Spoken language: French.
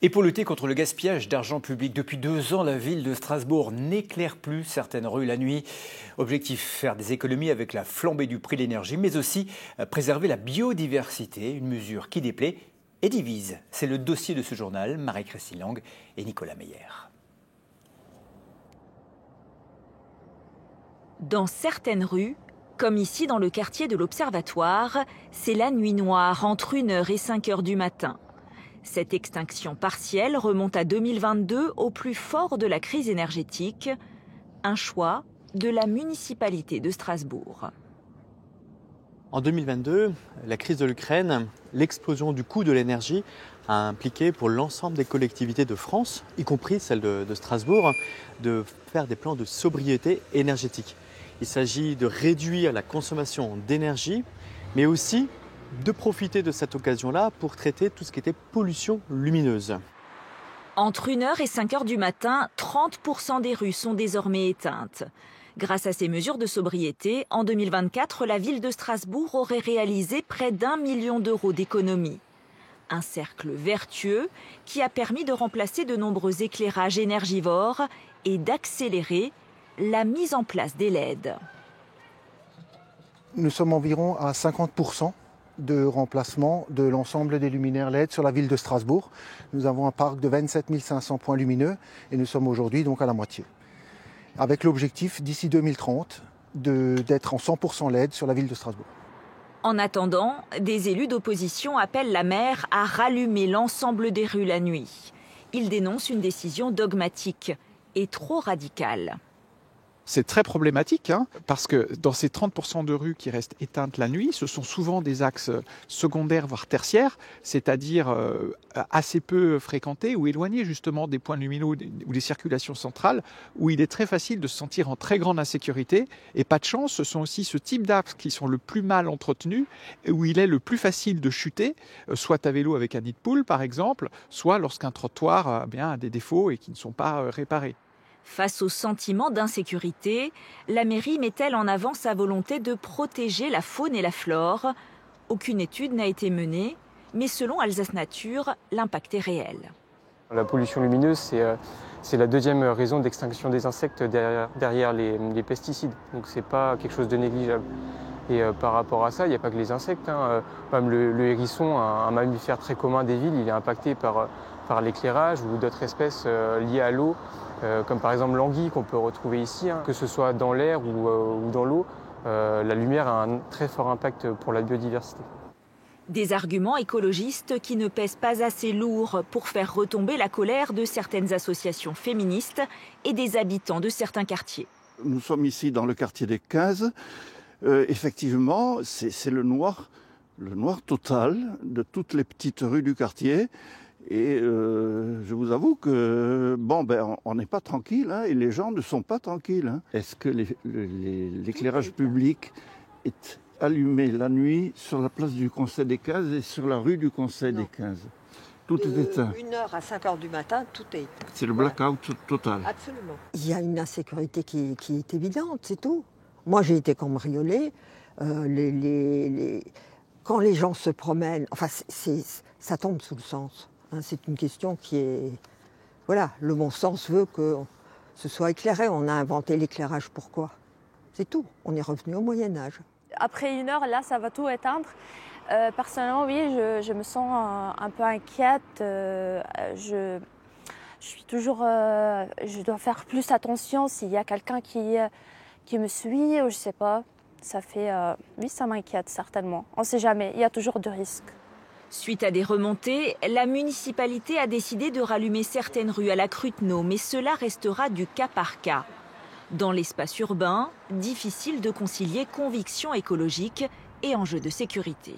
Et pour lutter contre le gaspillage d'argent public, depuis 2 ans, la ville de Strasbourg n'éclaire plus certaines rues la nuit. Objectif, faire des économies avec la flambée du prix de l'énergie, mais aussi préserver la biodiversité, une mesure qui déplaît et divise. C'est le dossier de ce journal, Marie-Christine Lang et Nicolas Meyer. Dans certaines rues, comme ici dans le quartier de l'Observatoire, c'est la nuit noire entre 1h et 5h du matin. Cette extinction partielle remonte à 2022, au plus fort de la crise énergétique. Un choix de la municipalité de Strasbourg. En 2022, la crise de l'Ukraine, l'explosion du coût de l'énergie a impliqué pour l'ensemble des collectivités de France, y compris celle de Strasbourg, de faire des plans de sobriété énergétique. Il s'agit de réduire la consommation d'énergie, mais aussi de profiter de cette occasion-là pour traiter tout ce qui était pollution lumineuse. Entre 1h et 5h du matin, 30% des rues sont désormais éteintes. Grâce à ces mesures de sobriété, en 2024, la ville de Strasbourg aurait réalisé près d'1 million d'euros d'économies. Un cercle vertueux qui a permis de remplacer de nombreux éclairages énergivores et d'accélérer la mise en place des LED. Nous sommes environ à 50% de remplacement de l'ensemble des luminaires LED sur la ville de Strasbourg. Nous avons un parc de 27 500 points lumineux et nous sommes aujourd'hui donc à la moitié. Avec l'objectif d'ici 2030 d'être en 100% LED sur la ville de Strasbourg. En attendant, des élus d'opposition appellent la maire à rallumer l'ensemble des rues la nuit. Ils dénoncent une décision dogmatique et trop radicale. C'est très problématique parce que dans ces 30% de rues qui restent éteintes la nuit, ce sont souvent des axes secondaires voire tertiaires, c'est-à-dire assez peu fréquentés ou éloignés justement des points lumineux ou des circulations centrales où il est très facile de se sentir en très grande insécurité. Et pas de chance, ce sont aussi ce type d'axes qui sont le plus mal entretenus et où il est le plus facile de chuter, soit à vélo avec un nid de poule par exemple, soit lorsqu'un trottoir a des défauts et qui ne sont pas réparés. Face au sentiment d'insécurité, la mairie met-elle en avant sa volonté de protéger la faune et la flore. Aucune étude n'a été menée, mais selon Alsace Nature, l'impact est réel. La pollution lumineuse, c'est la deuxième raison d'extinction des insectes derrière les pesticides. Donc c'est pas quelque chose de négligeable. Et par rapport à ça, il n'y a pas que les insectes. Même le hérisson, un mammifère très commun des villes, il est impacté par l'éclairage ou d'autres espèces liées à l'eau. Comme par exemple l'anguille qu'on peut retrouver ici, que ce soit dans l'air ou dans l'eau, la lumière a un très fort impact pour la biodiversité. Des arguments écologistes qui ne pèsent pas assez lourd pour faire retomber la colère de certaines associations féministes et des habitants de certains quartiers. Nous sommes ici dans le quartier des 15. Effectivement, c'est le noir total de toutes les petites rues du quartier. Et je vous avoue que on n'est pas tranquille et les gens ne sont pas tranquilles. Est-ce que l'éclairage public est allumé la nuit sur la place du Conseil des 15 et sur la rue du Conseil des 15 ? Tout est éteint. 1h à 5h du matin, tout est éteint. C'est le blackout total. Absolument. Il y a une insécurité qui est évidente, c'est tout. Moi, j'ai été cambriolée. Quand les gens se promènent, ça tombe sous le sens. C'est une question qui est... Voilà, le bon sens veut que ce soit éclairé. On a inventé l'éclairage, pourquoi ? C'est tout. On est revenu au Moyen-Âge. Après 1h, là, ça va tout éteindre. Personnellement, oui, je me sens un peu inquiète. Je suis toujours... je dois faire plus attention s'il y a quelqu'un qui me suit, ou je sais pas. Ça fait... oui, ça m'inquiète certainement. On ne sait jamais, il y a toujours de risques. Suite à des remontées, la municipalité a décidé de rallumer certaines rues à la Cruteno, mais cela restera du cas par cas. Dans l'espace urbain, difficile de concilier conviction écologique et enjeux de sécurité.